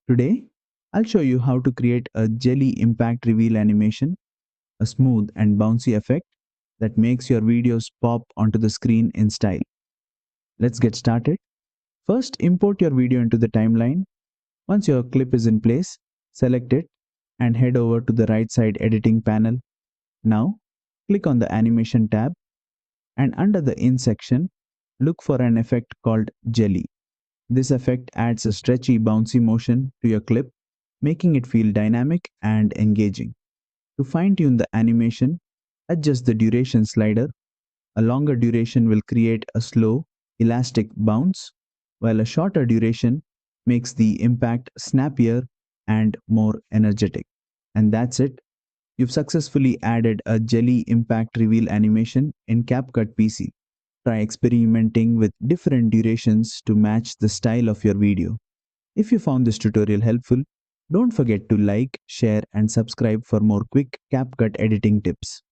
Today, I'll show you how to create a jelly impact reveal animation, a smooth and bouncy effect that makes your videos pop onto the screen in style. Let's get started. First, import your video into the timeline. Once your clip is in place, select it and head over to the right side editing panel. Now, click on the animation tab and under the in section, look for an effect called jelly. This effect adds a stretchy, bouncy motion to your clip, making it feel dynamic and engaging. To fine-tune the animation, adjust the duration slider. A longer duration will create a slow, elastic bounce, while a shorter duration makes the impact snappier and more energetic. And that's it. You've successfully added a jelly impact reveal animation in CapCut PC. Try experimenting with different durations to match the style of your video. If you found this tutorial helpful, don't forget to like, share, and subscribe for more quick CapCut editing tips.